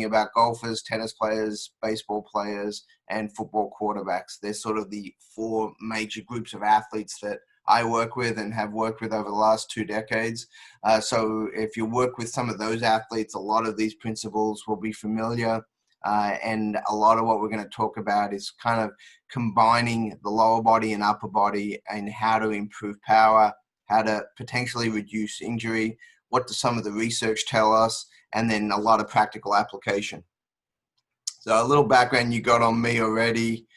talking about golfers, tennis players, baseball players, and football quarterbacks. They're sort of the four major groups of athletes that I work with and have worked with over the last 2 decades. So if you work with some of those athletes, a lot of these principles will be familiar. And a lot of what we're going to talk about is kind of combining the lower body and upper body and how to improve power, how to potentially reduce injury, what does some of the research tell us, and then a lot of practical application. So a little background you got on me already.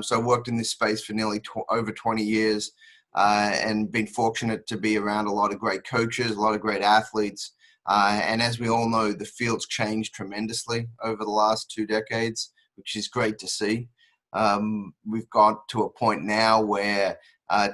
So I worked in this space for nearly over 20 years and been fortunate to be around a lot of great coaches, a lot of great athletes. And as we all know, the field's changed tremendously over the last 2 decades, which is great to see. We've got to a point now where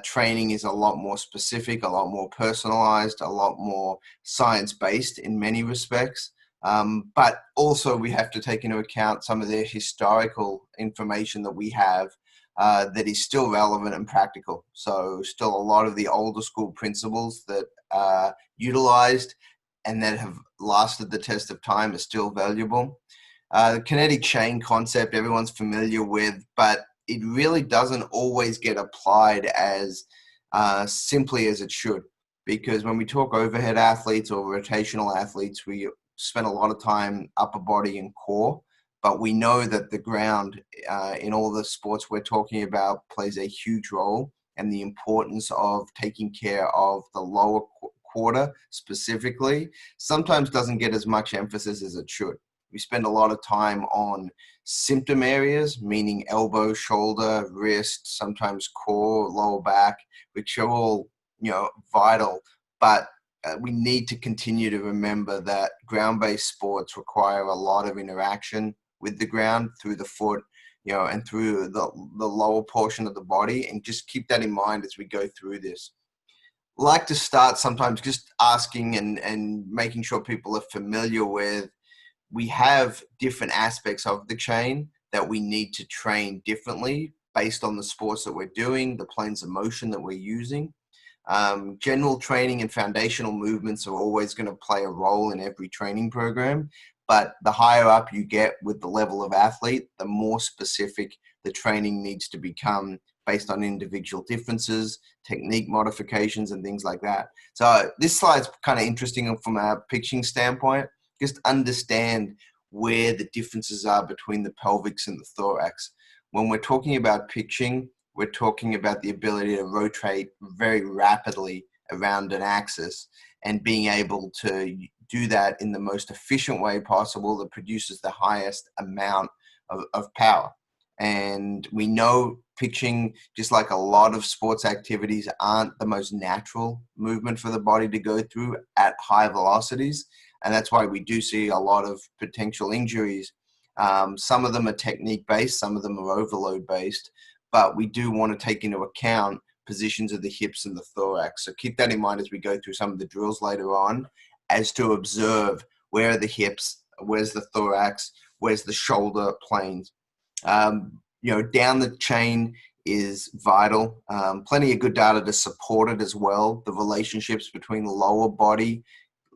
training is a lot more specific, a lot more personalized, a lot more science-based in many respects. But also we have to take into account some of the historical information that we have that is still relevant and practical. So still a lot of the older school principles that are utilized and that have lasted the test of time are still valuable. The kinetic chain concept everyone's familiar with, but it really doesn't always get applied as simply as it should. Because when we talk overhead athletes or rotational athletes, we spend a lot of time upper body and core, but we know that the ground in all the sports we're talking about plays a huge role, and the importance of taking care of the lower quarter specifically sometimes doesn't get as much emphasis as it should. We spend a lot of time on symptom areas, meaning elbow, shoulder, wrist, sometimes core, lower back, which are all, vital. But we need to continue to remember that ground-based sports require a lot of interaction with the ground through the foot, and through the lower portion of the body, and just keep that in mind as we go through this. Like to start sometimes just asking and making sure people are familiar with, we have different aspects of the chain that we need to train differently based on the sports that we're doing, the planes of motion that we're using. General training and foundational movements are always going to play a role in every training program, but the higher up you get with the level of athlete, the more specific the training needs to become based on individual differences, technique modifications, and things like that. So this slide's kind of interesting from a pitching standpoint. Just understand where the differences are between the pelvics and the thorax. When we're talking about pitching, we're talking about the ability to rotate very rapidly around an axis and being able to do that in the most efficient way possible that produces the highest amount of power. And we know pitching, just like a lot of sports activities, aren't the most natural movement for the body to go through at high velocities. And that's why we do see a lot of potential injuries. Some of them are technique-based, some of them are overload-based, but we do want to take into account positions of the hips and the thorax. So keep that in mind as we go through some of the drills later on, as to observe where are the hips, where's the thorax, where's the shoulder planes. Down the chain is vital. Plenty of good data to support it as well. The relationships between the lower body,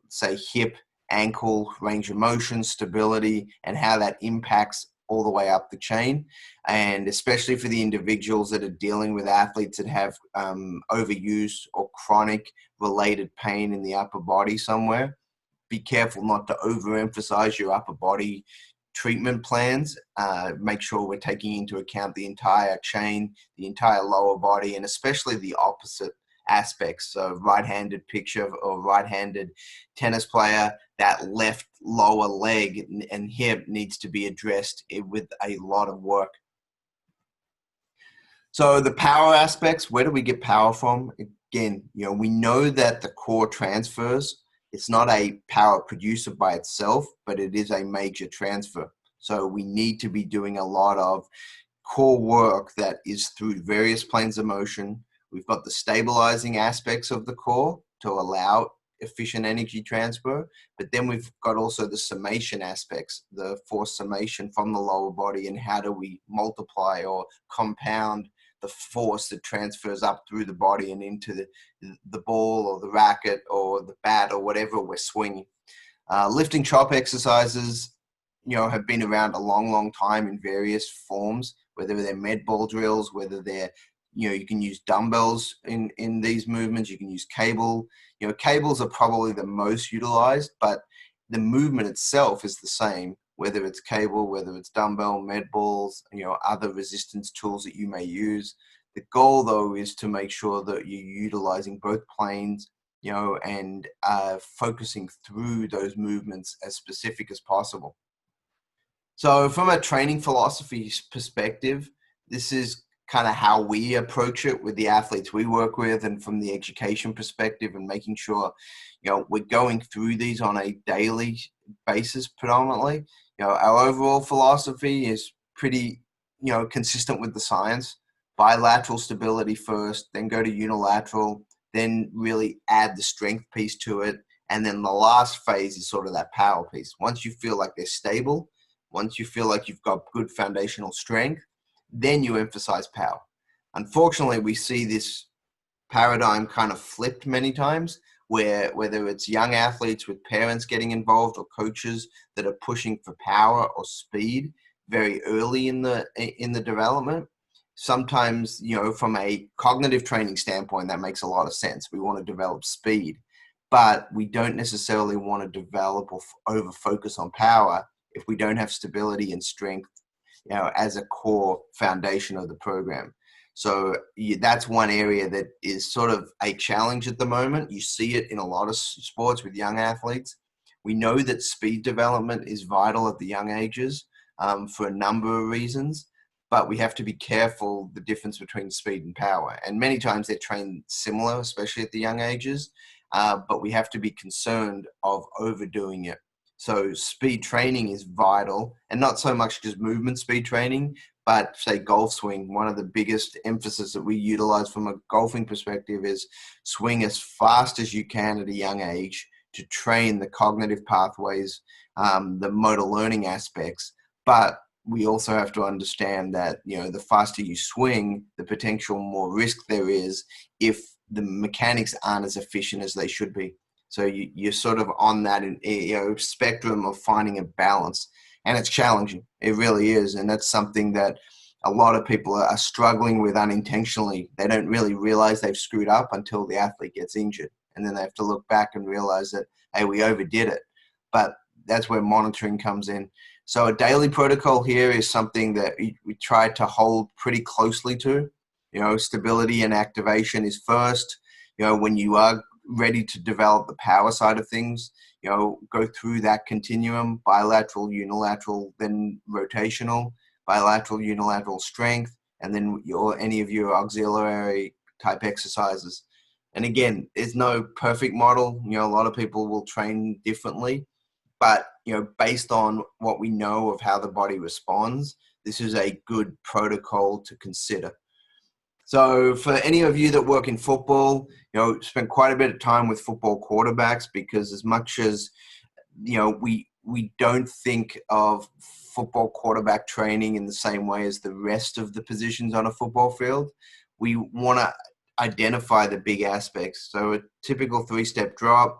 say hip, ankle, range of motion, stability, and how that impacts all the way up the chain. And especially for the individuals that are dealing with athletes that have overuse or chronic related pain in the upper body somewhere, be careful not to overemphasize your upper body treatment plans. Make sure we're taking into account the entire chain, the entire lower body, and especially the opposite aspects. So right-handed picture or right-handed tennis player, that left lower leg and hip needs to be addressed with a lot of work. So the power aspects, where do we get power from? Again, we know that the core transfers. It's not a power producer by itself, but it is a major transfer. So we need to be doing a lot of core work that is through various planes of motion. We've got the stabilizing aspects of the core to allow efficient energy transfer, but then we've got also the summation aspects, the force summation from the lower body, and how do we multiply or compound the force that transfers up through the body and into the ball or the racket or the bat or whatever we're swinging. Lifting chop exercises, have been around a long, long time in various forms, whether they're med ball drills, whether they're, you can use dumbbells in these movements, you can use cable. Cables are probably the most utilized, but the movement itself is the same, whether it's cable, whether it's dumbbell, med balls, other resistance tools that you may use. The goal, though, is to make sure that you're utilizing both planes, and focusing through those movements as specific as possible. So from a training philosophy perspective, this is kind of how we approach it with the athletes we work with, and from the education perspective, and making sure, we're going through these on a daily basis predominantly. Our overall philosophy is pretty, consistent with the science. Bilateral stability first, then go to unilateral, then really add the strength piece to it. And then the last phase is sort of that power piece. Once you feel like they're stable, once you feel like you've got good foundational strength, then you emphasize power. Unfortunately, we see this paradigm kind of flipped many times, where whether it's young athletes with parents getting involved or coaches that are pushing for power or speed very early in the development. Sometimes, from a cognitive training standpoint, that makes a lot of sense. We want to develop speed, but we don't necessarily want to develop or over focus on power if we don't have stability and strength, as a core foundation of the program. So that's one area that is sort of a challenge at the moment. You see it in a lot of sports with young athletes. We know that speed development is vital at the young ages, for a number of reasons, but we have to be careful the difference between speed and power. And many times they're trained similar, especially at the young ages, but we have to be concerned of overdoing it. So speed training is vital, and not so much just movement speed training, but say golf swing. One of the biggest emphasis that we utilize from a golfing perspective is swing as fast as you can at a young age to train the cognitive pathways, the motor learning aspects. But we also have to understand that, the faster you swing, the potential more risk there is if the mechanics aren't as efficient as they should be. So you're sort of on that spectrum of finding a balance, and it's challenging. It really is, and that's something that a lot of people are struggling with unintentionally. They don't really realize they've screwed up until the athlete gets injured, and then they have to look back and realize that, hey, we overdid it. But that's where monitoring comes in. So a daily protocol here is something that we try to hold pretty closely to. Stability and activation is first. When you are ready to develop the power side of things, go through that continuum: bilateral, unilateral, then rotational, bilateral, unilateral strength, and then any of your auxiliary type exercises. And again, there's no perfect model. A lot of people will train differently, but based on what we know of how the body responds, this is a good protocol to consider. So for any of you that work in football, spend quite a bit of time with football quarterbacks, because as much as, we don't think of football quarterback training in the same way as the rest of the positions on a football field. We want to identify the big aspects. So a typical 3-step drop,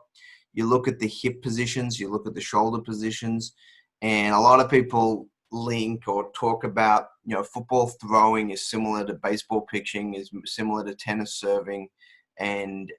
you look at the hip positions, you look at the shoulder positions, and a lot of people link or talk about, football throwing is similar to baseball pitching, is similar to tennis serving, and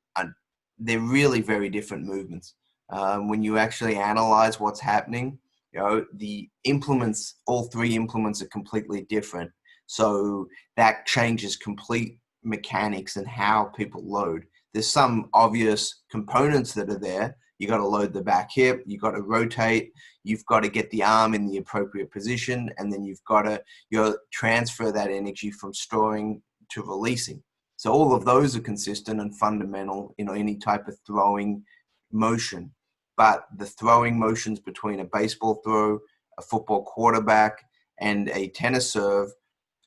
they're really very different movements. When you actually analyze what's happening, the implements, all 3 implements are completely different. So that changes complete mechanics and how people load. There's some obvious components that are there. You got to load the back hip, you got to rotate, you've got to get the arm in the appropriate position, and then you've got to transfer that energy from storing to releasing. So all of those are consistent and fundamental in any type of throwing motion. But the throwing motions between a baseball throw, a football quarterback, and a tennis serve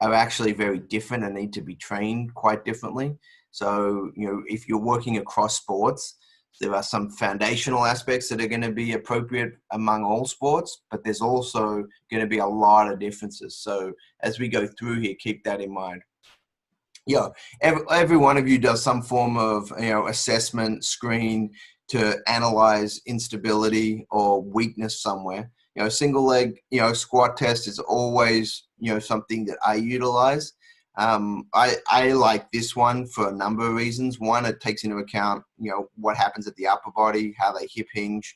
are actually very different and need to be trained quite differently. So, if you're working across sports, there are some foundational aspects that are going to be appropriate among all sports, but there's also going to be a lot of differences. So as we go through here, keep that in mind. Every one of you does some form of assessment screen to analyze instability or weakness somewhere. single leg, squat test is always, something that I utilize. I like this one for a number of reasons. One, it takes into account, what happens at the upper body, how they hip hinge,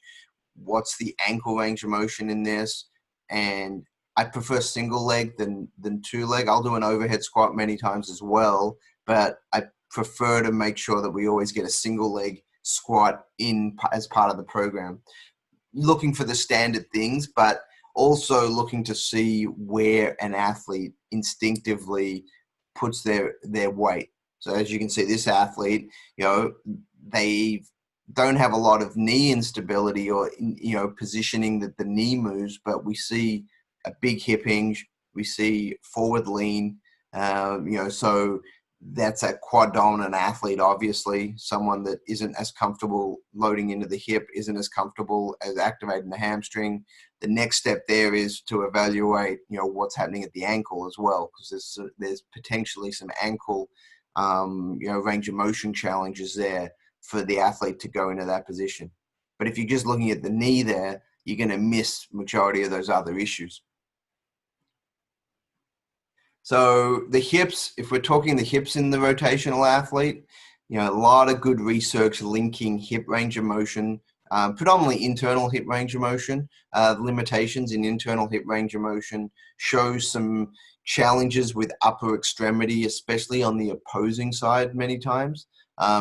what's the ankle range of motion in this. And I prefer single leg than two leg. I'll do an overhead squat many times as well, but I prefer to make sure that we always get a single leg squat in as part of the program. Looking for the standard things, but also looking to see where an athlete instinctively puts their weight. So as you can see, this athlete, they don't have a lot of knee instability or, positioning that the knee moves, but we see a big hip hinge, we see forward lean, so that's a quad dominant athlete, obviously, someone that isn't as comfortable loading into the hip, isn't as comfortable as activating the hamstring. The next step there is to evaluate, what's happening at the ankle as well, because there's potentially some ankle, range of motion challenges there for the athlete to go into that position. But if you're just looking at the knee there, you're going to miss majority of those other issues. So the hips, if we're talking the hips in the rotational athlete, a lot of good research linking hip range of motion, predominantly internal hip range of motion, limitations in internal hip range of motion, shows some challenges with upper extremity, especially on the opposing side many times.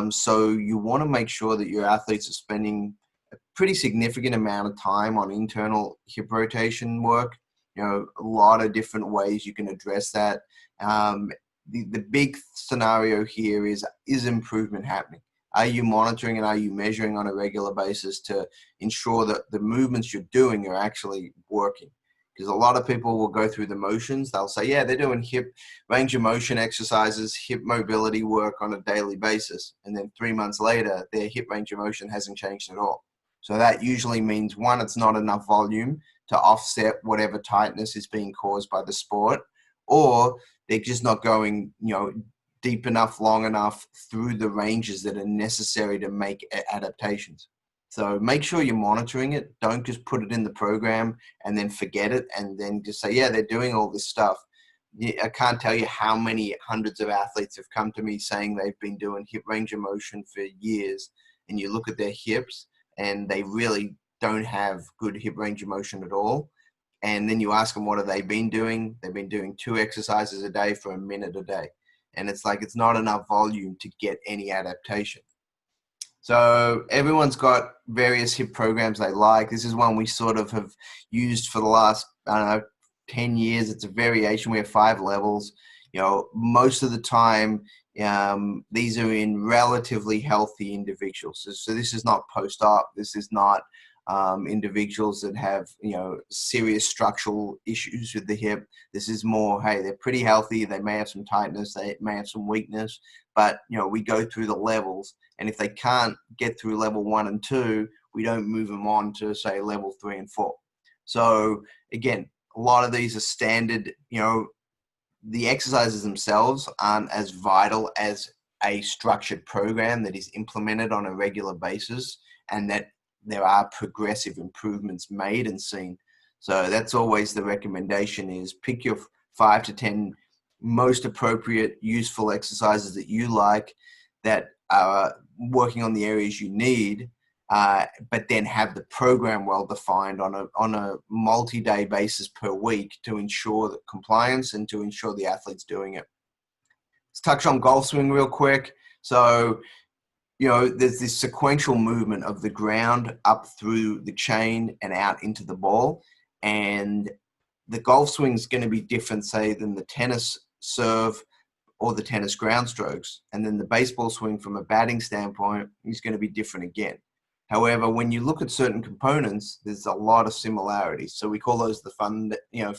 So you want to make sure that your athletes are spending a pretty significant amount of time on internal hip rotation work. A lot of different ways you can address that. The big scenario here is improvement happening? Are you monitoring and are you measuring on a regular basis to ensure that the movements you're doing are actually working? Because a lot of people will go through the motions. They'll say, yeah, they're doing hip range of motion exercises, hip mobility work on a daily basis. And then 3 months later, their hip range of motion hasn't changed at all. So that usually means, one, it's not enough volume to offset whatever tightness is being caused by the sport, or they're just not going, deep enough, long enough through the ranges that are necessary to make adaptations. So make sure you're monitoring it. Don't just put it in the program and then forget it and then just say, yeah, they're doing all this stuff. I can't tell you how many hundreds of athletes have come to me saying they've been doing hip range of motion for years, and you look at their hips and they really don't have good hip range of motion at all. And then you ask them, what have they been doing? They've been doing 2 exercises a day for a minute a day. And it's like, it's not enough volume to get any adaptation. So everyone's got various hip programs they like. This is one we sort of have used for the last, 10 years. It's a variation. We have 5 levels. Most of the time, these are in relatively healthy individuals. So this is not post-op. This is not individuals that have, serious structural issues with the hip. This is more, hey, they're pretty healthy. They may have some tightness. They may have some weakness. But, we go through the levels. And if they can't get through level 1 and 2, we don't move them on to, say, level 3 and 4. So, again, a lot of these are standard. The exercises themselves aren't as vital as a structured program that is implemented on a regular basis and that there are progressive improvements made and seen. So that's always the recommendation, is pick your 5 to 10 most appropriate, useful exercises that you like, that are working on the areas you need, but then have the program well defined on a multi-day basis per week to ensure that compliance and to ensure the athlete's doing it. Let's touch on golf swing real quick. So, there's this sequential movement of the ground up through the chain and out into the ball. And the golf swing is going to be different, say, than the tennis serve or the tennis ground strokes. And then the baseball swing from a batting standpoint is going to be different again. However, when you look at certain components, there's a lot of similarities. So we call those the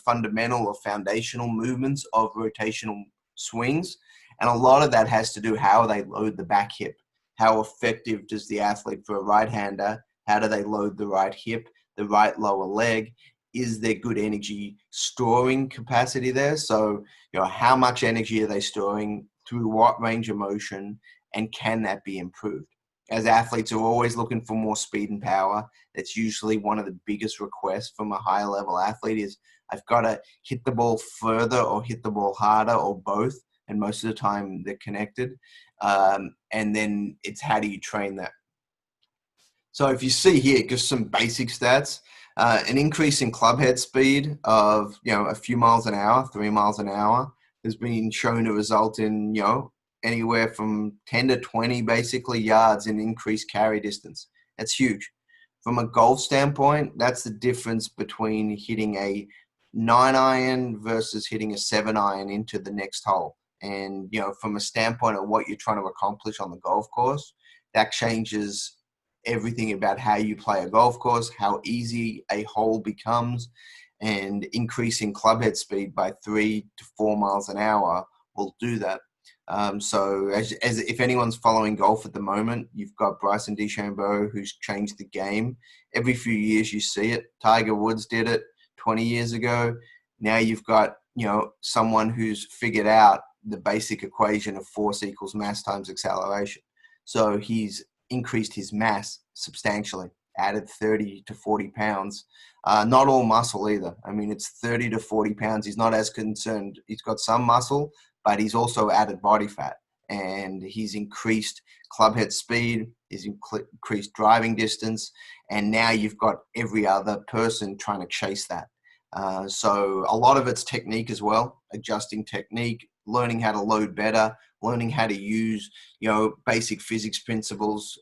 fundamental or foundational movements of rotational swings. And a lot of that has to do how they load the back hip. How effective does the athlete, for a right-hander, how do they load the right hip, the right lower leg? Is there good energy storing capacity there? So, how much energy are they storing, through what range of motion, and can that be improved? as athletes are always looking for more speed and power. That's usually one of the biggest requests from a higher level athlete is I've got to hit the ball further or hit the ball harder or both. And most of the time they're connected. And then it's how do you train that? So if you see here, just some basic stats, an increase in club head speed of, a few miles an hour, 3 miles an hour, has been shown to result in, anywhere from 10 to 20 basically yards in increased carry distance. That's huge. From a golf standpoint, that's the difference between hitting a 9 iron versus hitting a 7 iron into the next hole. And, from a standpoint of what you're trying to accomplish on the golf course, that changes everything about how you play a golf course, how easy a hole becomes, and increasing club head speed by 3 to 4 miles an hour will do that. So as if anyone's following golf at the moment, you've got Bryson DeChambeau, who's changed the game. Every few years you see it. Tiger Woods did it 20 years ago. Now you've got, someone who's figured out the basic equation of force equals mass times acceleration. So he's increased his mass substantially, added 30 to 40 pounds. Not all muscle either. I mean, it's 30 to 40 pounds. He's not as concerned. He's got some muscle, but he's also added body fat. And he's increased club head speed, he's increased driving distance, and now you've got every other person trying to chase that. So a lot of it's technique as well, adjusting technique, learning how to load better, learning how to use, basic physics principles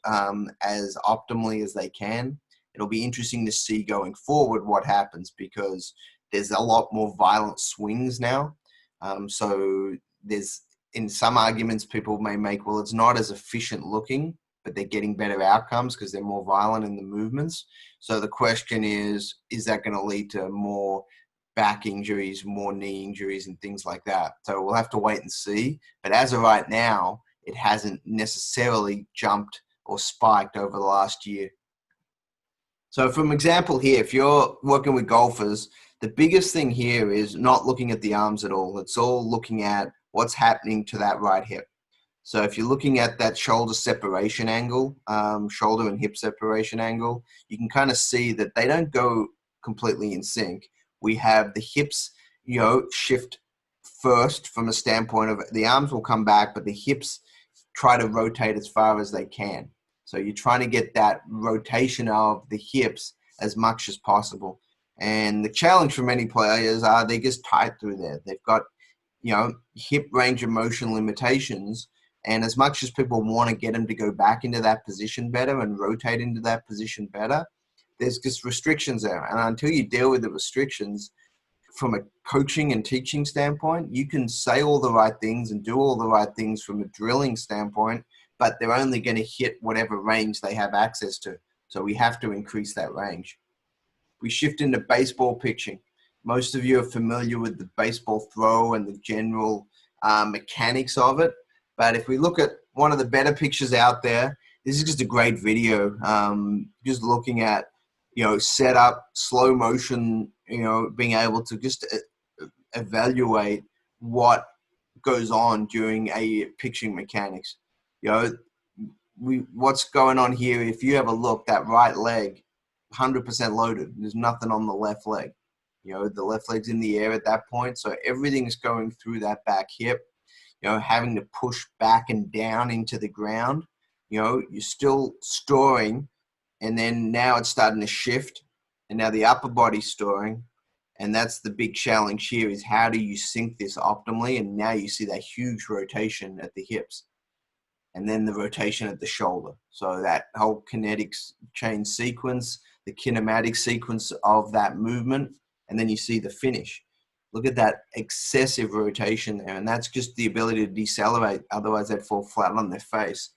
as optimally as they can. It'll be interesting to see going forward what happens because there's a lot more violent swings now. So there's, in some arguments, people may make, well, it's not as efficient looking, but they're getting better outcomes because they're more violent in the movements. So the question is that going to lead to more back injuries, more knee injuries and things like that? So we'll have to wait and see. But as of right now, it hasn't necessarily jumped or spiked over the last year. So from example here, if you're working with golfers, the biggest thing here is not looking at the arms at all. It's all looking at what's happening to that right hip. So if you're looking at that shoulder separation angle, shoulder and hip separation angle, you can kind of see that they don't go completely in sync. We have the hips, shift first from a standpoint of the arms will come back, but the hips try to rotate as far as they can. So you're trying to get that rotation of the hips as much as possible. And the challenge for many players are they just tight through there. They've got, hip range of motion limitations. And as much as people want to get them to go back into that position better and rotate into that position better, there's just restrictions there. And until you deal with the restrictions from a coaching and teaching standpoint, you can say all the right things and do all the right things from a drilling standpoint, but they're only going to hit whatever range they have access to. So we have to increase that range. We shift into baseball pitching. Most of you are familiar with the baseball throw and the general mechanics of it. But if we look at one of the better pictures out there, this is just a great video. Just looking at, setup, slow motion, being able to just evaluate what goes on during a pitching mechanics. What's going on here, if you have a look, that right leg, 100% loaded. There's nothing on the left leg. The left leg's in the air at that point. So everything's going through that back hip, having to push back and down into the ground. You're still storing, and then now it's starting to shift, and now the upper body's storing. And that's the big challenge here is how do you sync this optimally? And now you see that huge rotation at the hips and then the rotation at the shoulder. So that whole kinetics chain sequence, the kinematic sequence of that movement, and then you see the finish. Look at that excessive rotation there. And that's just the ability to decelerate. Otherwise they'd fall flat on their face.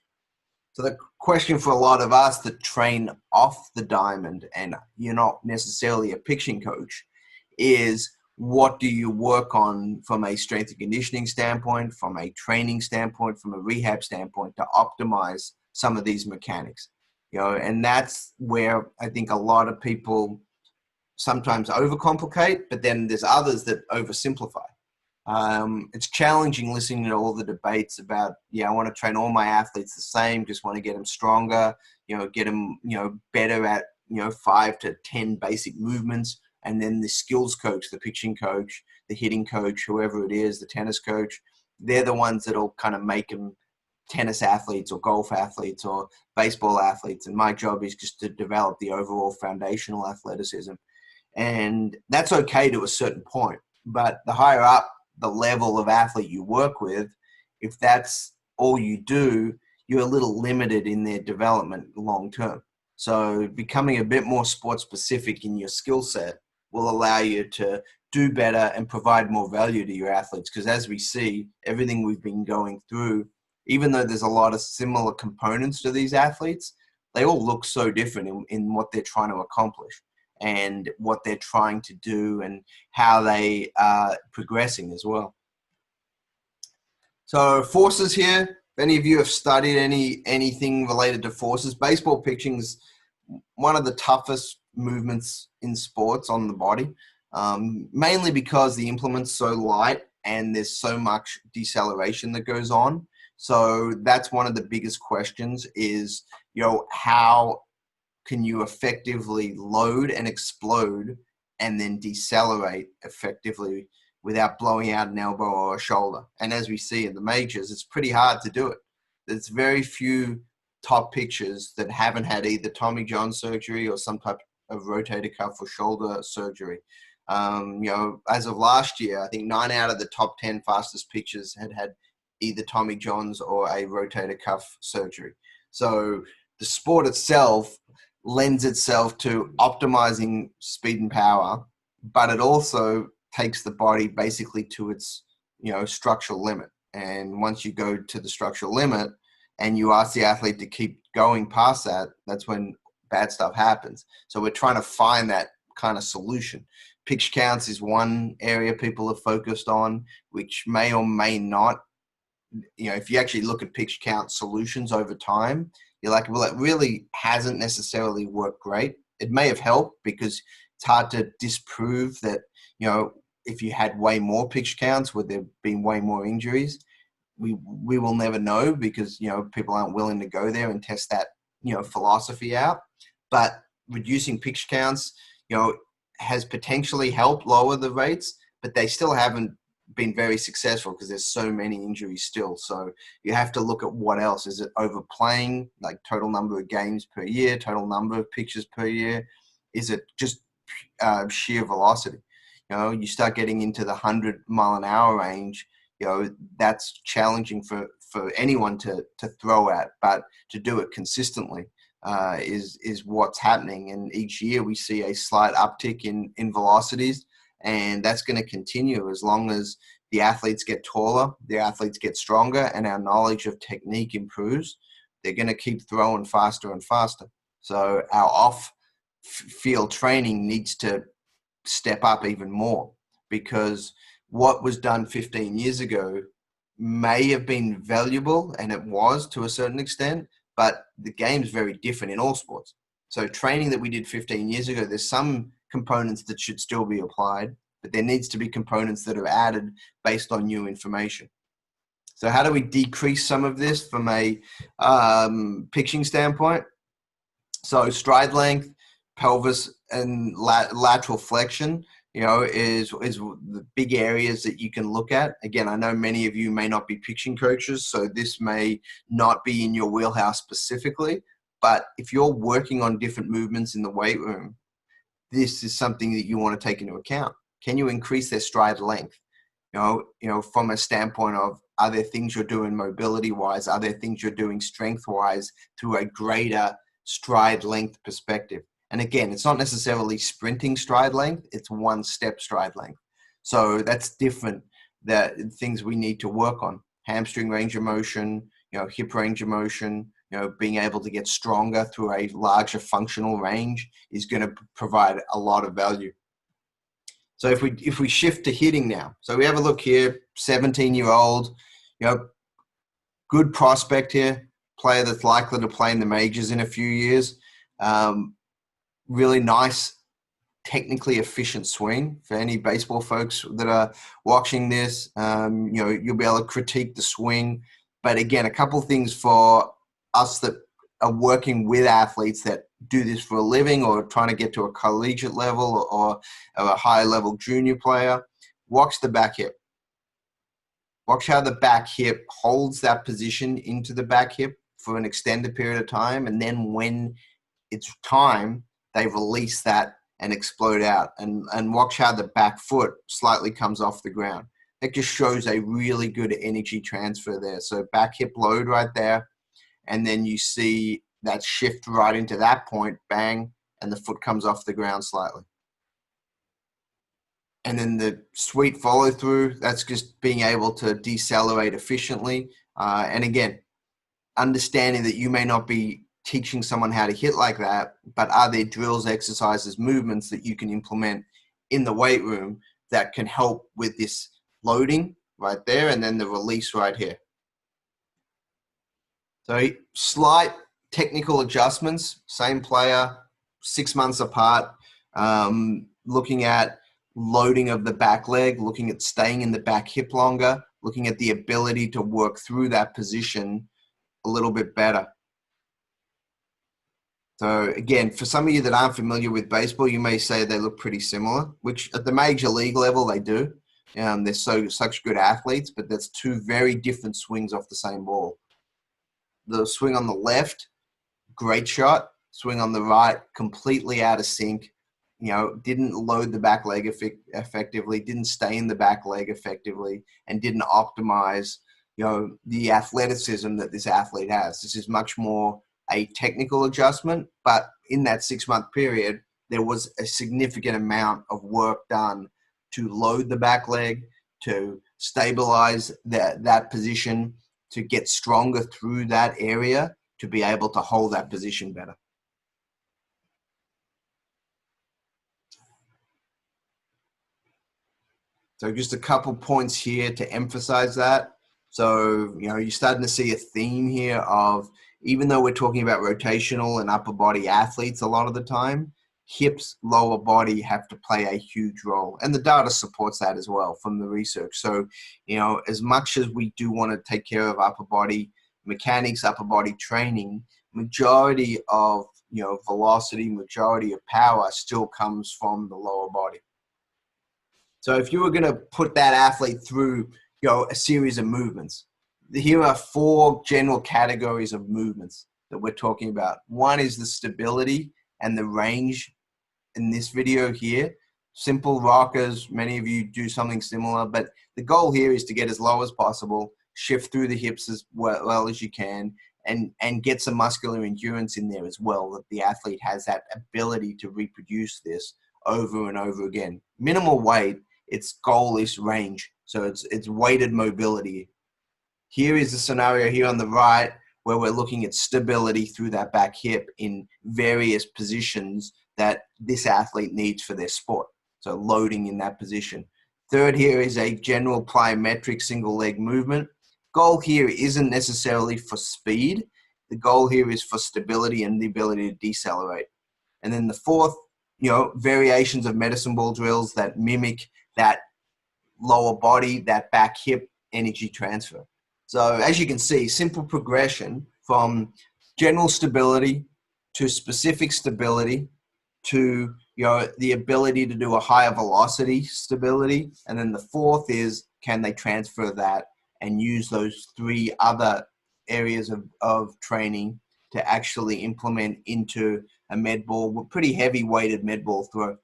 So the question for a lot of us that train off the diamond and you're not necessarily a pitching coach is what do you work on from a strength and conditioning standpoint, from a training standpoint, from a rehab standpoint to optimize some of these mechanics, and that's where I think a lot of people sometimes overcomplicate, but then there's others that oversimplify. It's challenging listening to all the debates about, yeah, I want to train all my athletes the same, just want to get them stronger, get them, better at, 5 to 10 basic movements. And then the skills coach, the pitching coach, the hitting coach, whoever it is, the tennis coach, they're the ones that'll kind of make them tennis athletes or golf athletes or baseball athletes. And my job is just to develop the overall foundational athleticism. And that's okay to a certain point. But the higher up the level of athlete you work with, if that's all you do, you're a little limited in their development long term. So becoming a bit more sport specific in your skill set will allow you to do better and provide more value to your athletes. Because as we see, everything we've been going through, even though there's a lot of similar components to these athletes, they all look so different in what they're trying to accomplish and what they're trying to do and how they are progressing as well. So forces here, if any of you have studied anything related to forces, baseball pitching is one of the toughest movements in sports on the body, mainly because the implement's so light and there's so much deceleration that goes on. So that's one of the biggest questions is, how can you effectively load and explode and then decelerate effectively without blowing out an elbow or a shoulder? And as we see in the majors, it's pretty hard to do it. There's very few top pitchers that haven't had either Tommy John surgery or some type of rotator cuff or shoulder surgery. As of last year, I think 9 out of the top 10 fastest pitchers had either Tommy John's or a rotator cuff surgery. So the sport itself lends itself to optimizing speed and power, but it also takes the body basically to its, structural limit. And once you go to the structural limit and you ask the athlete to keep going past that, that's when bad stuff happens. So we're trying to find that kind of solution. Pitch counts is one area people are focused on, which may or may not, if you actually look at pitch count solutions over time, you're like, well, it really hasn't necessarily worked great. It may have helped because it's hard to disprove that, if you had way more pitch counts, would there be way more injuries? We will never know because, people aren't willing to go there and test that, philosophy out. But reducing pitch counts, has potentially helped lower the rates, but they still haven't been very successful because there's so many injuries still. So you have to look at what else. Is it overplaying, like total number of games per year, total number of pitches per year? Is it just sheer velocity? You start getting into the 100-mile-an-hour range, that's challenging for anyone to throw at, but to do it consistently is what's happening. And each year we see a slight uptick in velocities, and that's going to continue as long as the athletes get taller, the athletes get stronger, and our knowledge of technique improves. They're going to keep throwing faster and faster. So our off-field training needs to step up even more, because what was done 15 years ago may have been valuable, and it was to a certain extent, but the game's very different in all sports. So training that we did 15 years ago, there's some components that should still be applied, but there needs to be components that are added based on new information. So how do we decrease some of this from a pitching standpoint? So stride length, pelvis, and lateral flexion, is the big areas that you can look at. Again, I know many of you may not be pitching coaches, so this may not be in your wheelhouse specifically, but if you're working on different movements in the weight room, this is something that you want to take into account. Can you increase their stride length? From a standpoint of, are there things you're doing mobility-wise? Are there things you're doing strength-wise through a greater stride length perspective? And again, it's not necessarily sprinting stride length, it's one-step stride length. So that's different, that things we need to work on. Hamstring range of motion, hip range of motion, being able to get stronger through a larger functional range is going to provide a lot of value. So if we shift to hitting now, so we have a look here, 17-year-old, good prospect here, player that's likely to play in the majors in a few years. Really nice technically efficient swing. For any baseball folks that are watching this, you'll be able to critique the swing. But again, a couple of things for us that are working with athletes that do this for a living or trying to get to a collegiate level or a high level junior player. Watch the back hip. Watch how the back hip holds that position into the back hip for an extended period of time. And then when it's time, they release that and explode out. And watch how the back foot slightly comes off the ground. It just shows a really good energy transfer there. So back hip load right there. And then you see that shift right into that point, bang, and the foot comes off the ground slightly. And then the sweet follow through, that's just being able to decelerate efficiently. And again, understanding that you may not be teaching someone how to hit like that, but are there drills, exercises, movements that you can implement in the weight room that can help with this loading right there and then the release right here. So slight technical adjustments, same player, 6 months apart, looking at loading of the back leg, looking at staying in the back hip longer, looking at the ability to work through that position a little bit better. So again, for some of you that aren't familiar with baseball, you may say they look pretty similar, which at the major league level they do. They're such good athletes, but that's two very different swings off the same ball. The swing on the left, great shot. Swing on the right, completely out of sync. Didn't load the back leg effectively, didn't stay in the back leg effectively, and didn't optimize, the athleticism that this athlete has. This is much more a technical adjustment, but in that 6-month period, there was a significant amount of work done to load the back leg, to stabilize that position, to get stronger through that area, to be able to hold that position better. So just a couple points here to emphasize that. So, you're starting to see a theme here of, even though we're talking about rotational and upper body athletes a lot of the time, hips, lower body have to play a huge role. And the data supports that as well from the research. So, as much as we do want to take care of upper body mechanics, upper body training, majority of, velocity, majority of power still comes from the lower body. So if you were going to put that athlete through, a series of movements, here are 4 general categories of movements that we're talking about. One is the stability and the range in this video here. Simple rockers, many of you do something similar, but the goal here is to get as low as possible, shift through the hips as well as you can, and get some muscular endurance in there as well, that the athlete has that ability to reproduce this over and over again. Minimal weight, its goal is range. So it's weighted mobility. Here is the scenario here on the right where we're looking at stability through that back hip in various positions that this athlete needs for their sport. So loading in that position. Third here is a general plyometric single leg movement. Goal here isn't necessarily for speed. The goal here is for stability and the ability to decelerate. And then the fourth, variations of medicine ball drills that mimic that lower body, that back hip energy transfer. So as you can see, simple progression from general stability to specific stability to, the ability to do a higher velocity stability. And then the fourth is, can they transfer that and use those 3 other areas of training to actually implement into a med ball, pretty heavy weighted med ball throw.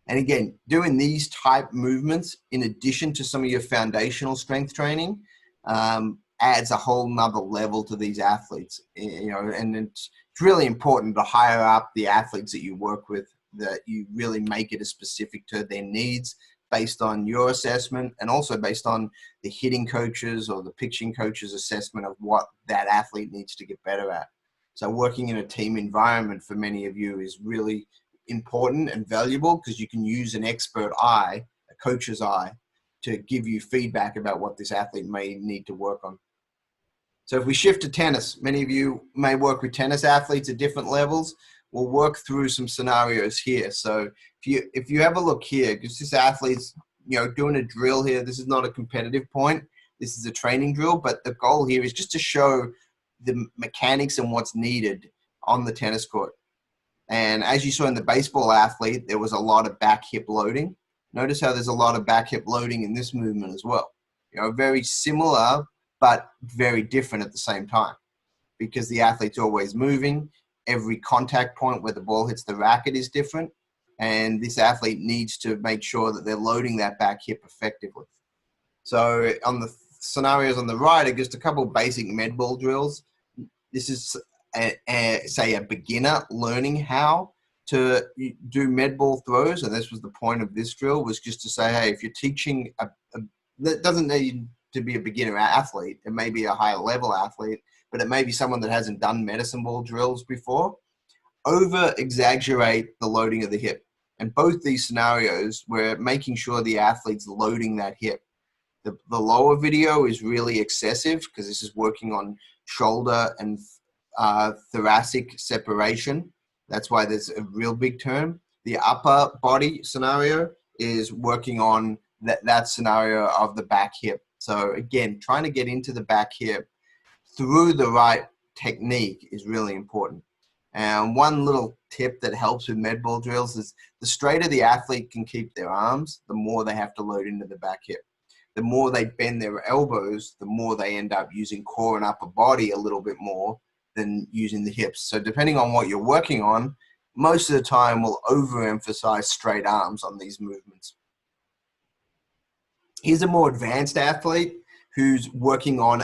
And again, doing these type movements in addition to some of your foundational strength training adds a whole nother level to these athletes. And it's really important to hire up the athletes that you work with, that you really make it as specific to their needs based on your assessment and also based on the hitting coaches or the pitching coaches' assessment of what that athlete needs to get better at. So working in a team environment for many of you is really important and valuable, because you can use an expert eye, a coach's eye, to give you feedback about what this athlete may need to work on. So if we shift to tennis, many of you may work with tennis athletes at different levels. we'll work through some scenarios here. So if you have a look here, because this athlete's, doing a drill here. This is not a competitive point. This is a training drill, but the goal here is just to show the mechanics and what's needed on the tennis court. And as you saw in the baseball athlete, there was a lot of back hip loading. Notice how there's a lot of back hip loading in this movement as well. Very similar, but very different at the same time, because the athlete's always moving. Every contact point where the ball hits the racket is different. And this athlete needs to make sure that they're loading that back hip effectively. So on the scenarios on the right are just a couple of basic med ball drills. This is, say, a beginner learning how to do med ball throws. And this was the point of this drill, was just to say, hey, if you're teaching, that doesn't need to be a beginner athlete. It may be a higher level athlete, but it may be someone that hasn't done medicine ball drills before. Over exaggerate the loading of the hip. And both these scenarios, we're making sure the athlete's loading that hip. The lower video is really excessive because this is working on shoulder and thoracic separation. That's why there's a real big term. The upper body scenario is working on that scenario of the back hip. So again, trying to get into the back hip through the right technique is really important. And one little tip that helps with med ball drills is the straighter the athlete can keep their arms, the more they have to load into the back hip. The more they bend their elbows, the more they end up using core and upper body a little bit more than using the hips. So depending on what you're working on, most of the time we'll overemphasize straight arms on these movements. Here's a more advanced athlete who's working on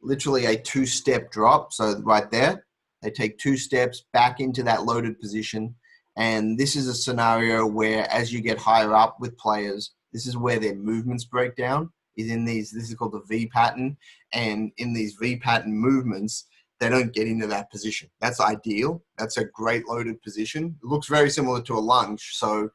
literally a two-step drop. So right there, they take 2 steps back into that loaded position. And this is a scenario where, as you get higher up with players, this is where their movements break down, is in these, this is called the V pattern. And in these V pattern movements, they don't get into that position. That's ideal. That's a great loaded position. It looks very similar to a lunge. So,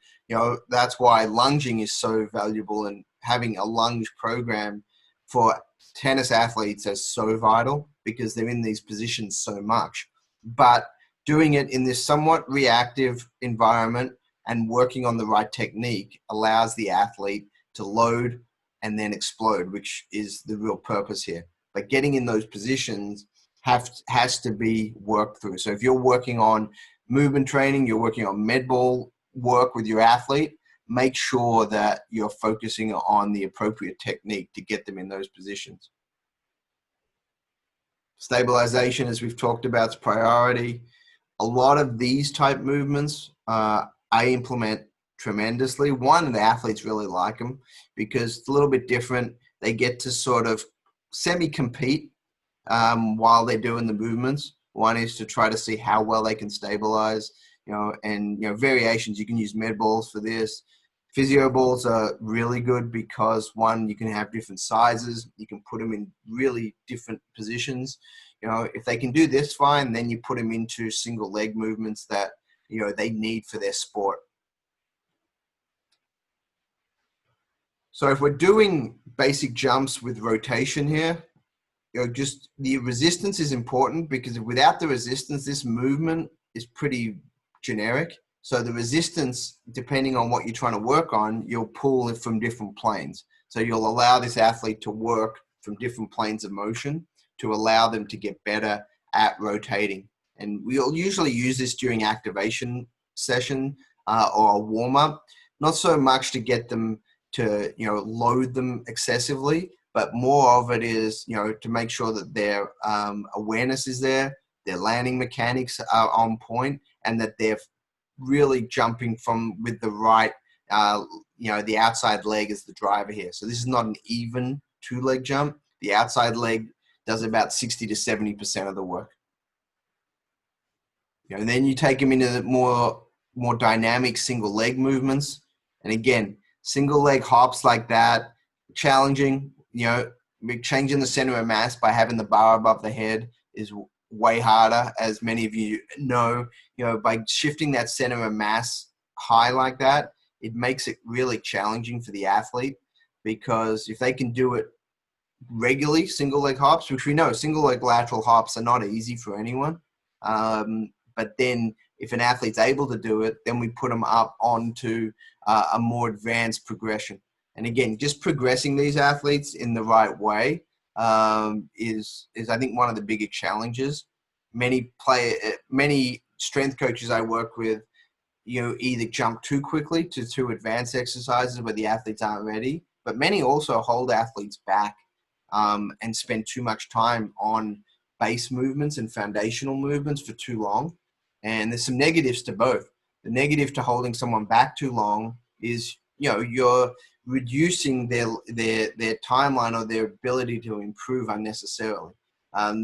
that's why lunging is so valuable, and having a lunge program for tennis athletes is so vital, because they're in these positions so much. But doing it in this somewhat reactive environment and working on the right technique allows the athlete to load and then explode, which is the real purpose here. But getting in those positions has to be worked through. So if you're working on movement training, you're working on med ball work with your athlete, make sure that you're focusing on the appropriate technique to get them in those positions. Stabilization, as we've talked about, is priority. A lot of these type movements I implement tremendously. One, the athletes really like them because it's a little bit different. They get to sort of semi-compete while they're doing the movements. One is to try to see how well they can stabilize, and variations. You can use med balls for this. Physio balls are really good because, one, you can have different sizes. You can put them in really different positions. If they can do this fine, then you put them into single leg movements that, they need for their sport. So if we're doing basic jumps with rotation here, just the resistance is important, because without the resistance, this movement is pretty generic. So the resistance, depending on what you're trying to work on, you'll pull it from different planes. So you'll allow this athlete to work from different planes of motion to allow them to get better at rotating. And we'll usually use this during activation session or a warm-up, not so much to get them to, load them excessively, but more of it is, to make sure that their awareness is there, their landing mechanics are on point, and that they're really jumping with the right, the outside leg is the driver here. So this is not an even 2-leg jump. The outside leg does about 60 to 70% of the work. And then you take them into the more dynamic single leg movements. And again, single leg hops like that, challenging, changing the center of mass by having the bar above the head is way harder, as many of you know. By shifting that center of mass high like that, it makes it really challenging for the athlete, because if they can do it regularly, single leg hops, which we know single leg lateral hops are not easy for anyone, but then If an athlete's able to do it, then we put them up onto a more advanced progression. And again, just progressing these athletes in the right way is I think one of the bigger challenges. Many strength coaches I work with, either jump too quickly to too advanced exercises where the athletes aren't ready, but many also hold athletes back and spend too much time on base movements and foundational movements for too long. And there's some negatives to both. The negative to holding someone back too long is, you're reducing their timeline or their ability to improve unnecessarily.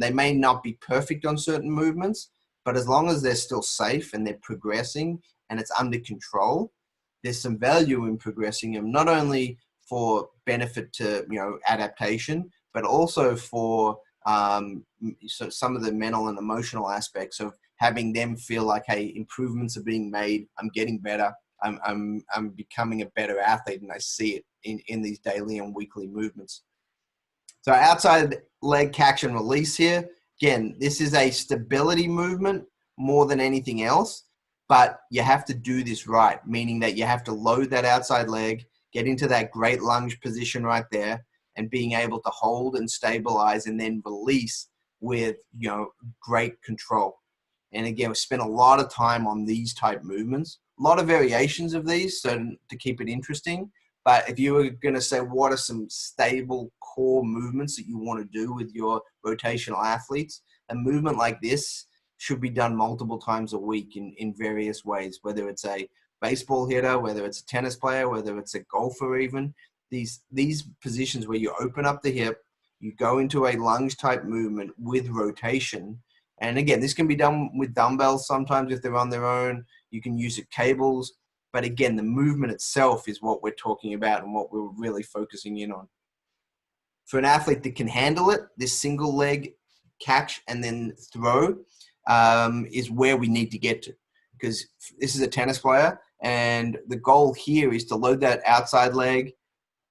They may not be perfect on certain movements, but as long as they're still safe and they're progressing and it's under control, there's some value in progressing them, not only for benefit to, adaptation, but also for so some of the mental and emotional aspects of having them feel like, hey, improvements are being made. I'm getting better. I'm becoming a better athlete, and I see it in these daily and weekly movements. So outside leg catch and release here, again, this is a stability movement more than anything else, but you have to do this right, meaning that you have to load that outside leg, get into that great lunge position right there, and being able to hold and stabilize and then release with, great control. And again, we spent a lot of time on these type movements, a lot of variations of these, so to keep it interesting. But if you were going to say, what are some stable core movements that you want to do with your rotational athletes, a movement like this should be done multiple times a week in various ways, whether it's a baseball hitter, whether it's a tennis player, whether it's a golfer even. These positions where you open up the hip, you go into a lunge type movement with rotation. And again, this can be done with dumbbells sometimes if they're on their own. You can use it cables. But again, the movement itself is what we're talking about and what we're really focusing in on. For an athlete that can handle it, this single leg catch and then throw is where we need to get to. Because this is a tennis player, and the goal here is to load that outside leg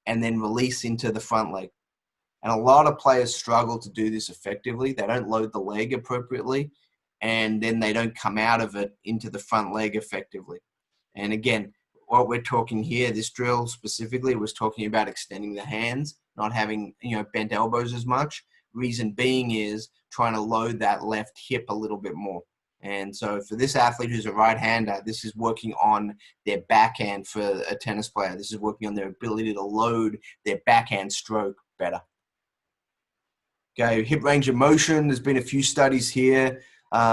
and then release into the front leg. And a lot of players struggle to do this effectively. They don't load the leg appropriately, and then they don't come out of it into the front leg effectively. And again, what we're talking here, this drill specifically was talking about extending the hands, not having, bent elbows as much. Reason being is trying to load that left hip a little bit more. And so for this athlete who's a right-hander, this is working on their backhand. For a tennis player, this is working on their ability to load their backhand stroke better. Okay, hip range of motion. There's been a few studies here.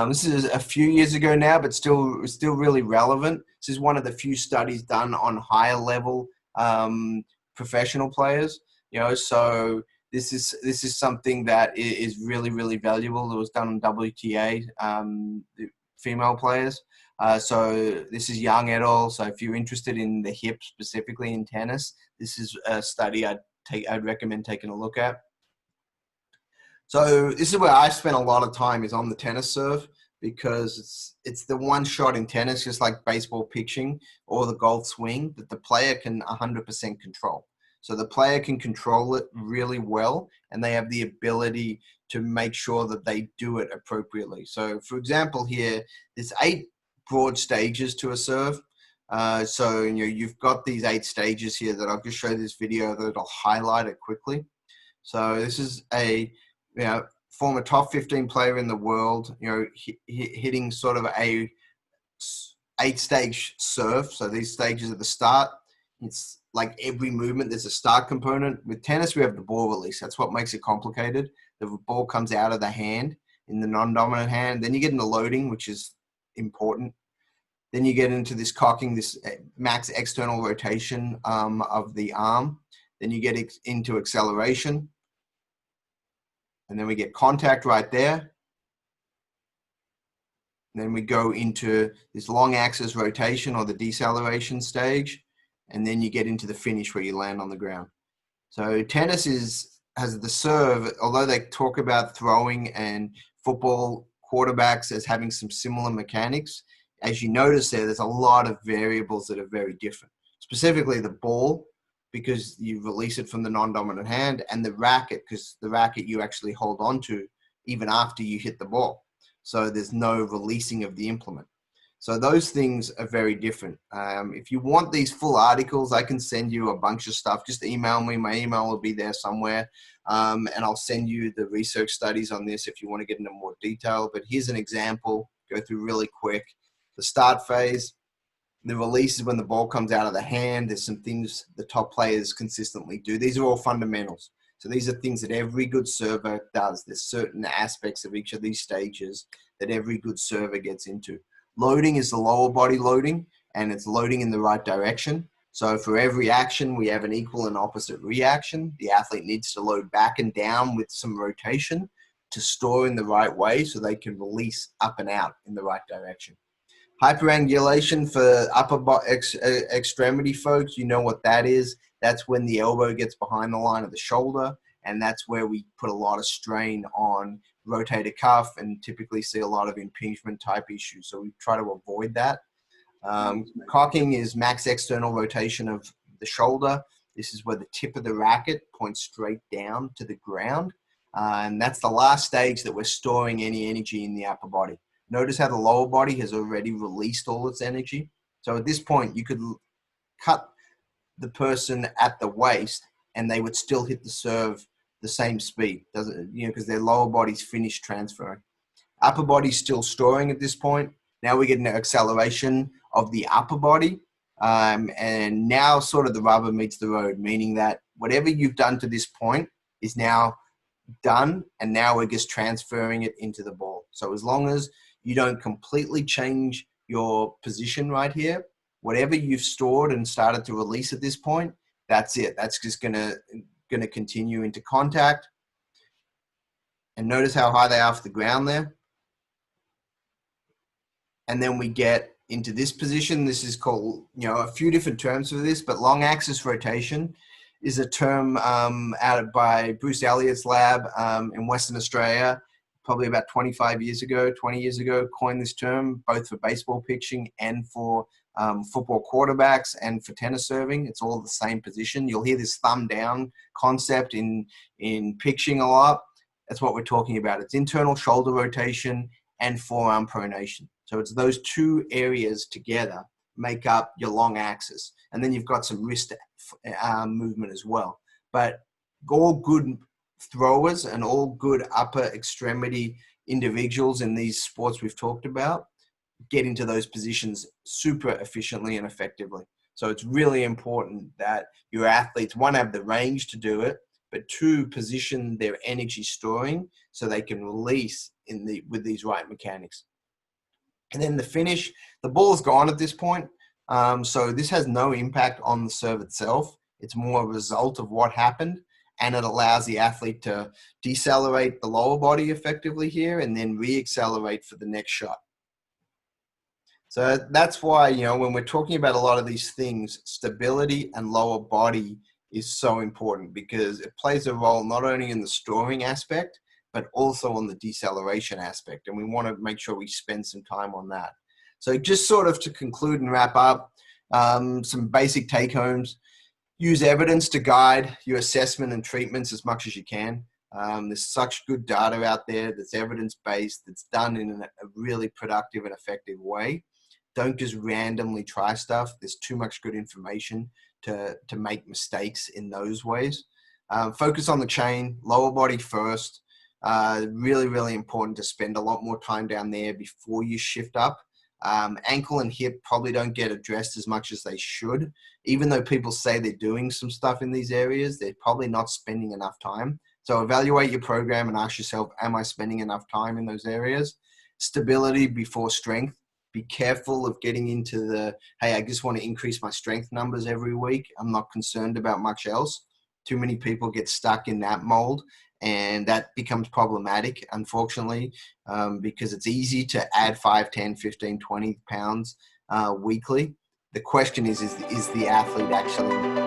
This is a few years ago now, but still really relevant. This is one of the few studies done on higher level professional players. So this is something that is really, really valuable. It was done on WTA, the female players. So this is Young et al. So if you're interested in the hip specifically in tennis, this is a study I'd recommend taking a look at. So this is where I spent a lot of time, is on the tennis serve, because it's the one shot in tennis, just like baseball pitching or the golf swing, that the player can 100% control. So the player can control it really well, and they have the ability to make sure that they do it appropriately. So for example here, there's 8 broad stages to a serve. So you've got these 8 stages here that I'll just show this video that'll highlight it quickly. So this is a former top 15 player in the world, hitting sort of a 8-stage serve. So these stages at the start, it's like every movement, there's a start component. With tennis, we have the ball release. That's what makes it complicated. The ball comes out of the hand in the non-dominant hand. Then you get into loading, which is important. Then you get into this cocking, this max external rotation of the arm. Then you get into acceleration. And then we get contact right there. And then we go into this long axis rotation or the deceleration stage. And then you get into the finish where you land on the ground. So tennis has the serve, although they talk about throwing and football quarterbacks as having some similar mechanics. As you notice there's a lot of variables that are very different. Specifically the ball, because you release it from the non-dominant hand, and the racket, because the racket you actually hold on to even after you hit the ball. So there's no releasing of the implement. So those things are very different. If you want these full articles, I can send you a bunch of stuff. Just email me. My email will be there somewhere. And I'll send you the research studies on this if you want to get into more detail. But here's an example, go through really quick. The start phase, the release is when the ball comes out of the hand. There's some things the top players consistently do. These are all fundamentals. So these are things that every good server does. There's certain aspects of each of these stages that every good server gets into. Loading is the lower body loading, and it's loading in the right direction. So for every action, we have an equal and opposite reaction. The athlete needs to load back and down with some rotation to store in the right way so they can release up and out in the right direction. Hyperangulation for extremity folks, you know what that is. That's when the elbow gets behind the line of the shoulder, and that's where we put a lot of strain on rotator cuff and typically see a lot of impingement type issues. So we try to avoid that. Cocking is max external rotation of the shoulder. This is where the tip of the racket points straight down to the ground. And that's the last stage that we're storing any energy in the upper body. Notice how the lower body has already released all its energy. So at this point, you could cut the person at the waist and they would still hit the serve the same speed, doesn't, because their lower body's finished transferring. Upper body's still storing at this point. Now we get an acceleration of the upper body. And now sort of the rubber meets the road, meaning that whatever you've done to this point is now done, and now we're just transferring it into the ball. So as long as you don't completely change your position right here, whatever you've stored and started to release at this point, that's it. That's just gonna continue into contact. And notice how high they are off the ground there. And then we get into this position. This is called, a few different terms for this, but long axis rotation is a term by Bruce Elliott's lab in Western Australia, probably about 20 years ago, coined this term, both for baseball pitching and for football quarterbacks and for tennis serving. It's all the same position. You'll hear this thumb down concept in pitching a lot. That's what we're talking about. It's internal shoulder rotation and forearm pronation. So it's those two areas together make up your long axis. And then you've got some wrist movement as well. But all good throwers and all good upper extremity individuals in these sports we've talked about get into those positions super efficiently and effectively. So it's really important that your athletes, one, have the range to do it, but two, position their energy storing so they can release with these right mechanics. And then the finish, the ball is gone at this point. So this has no impact on the serve itself. It's more a result of what happened, and it allows the athlete to decelerate the lower body effectively here and then re-accelerate for the next shot. So that's why, when we're talking about a lot of these things, stability and lower body is so important because it plays a role not only in the storing aspect, but also on the deceleration aspect. And we want to make sure we spend some time on that. So just sort of to conclude and wrap up, some basic take-homes. Use evidence to guide your assessment and treatments as much as you can. There's such good data out there that's evidence-based, that's done in a really productive and effective way. Don't just randomly try stuff. There's too much good information to make mistakes in those ways. Focus on the chain, lower body first. Really, really important to spend a lot more time down there before you shift up. Ankle and hip probably don't get addressed as much as they should. Even though people say they're doing some stuff in these areas, they're probably not spending enough time. So evaluate your program and ask yourself, am I spending enough time in those areas? Stability before strength. Be careful of getting into the, hey, I just want to increase my strength numbers every week. I'm not concerned about much else. Too many people get stuck in that mold, and that becomes problematic, unfortunately, because it's easy to add 5, 10, 15, 20 pounds weekly. The question is the athlete actually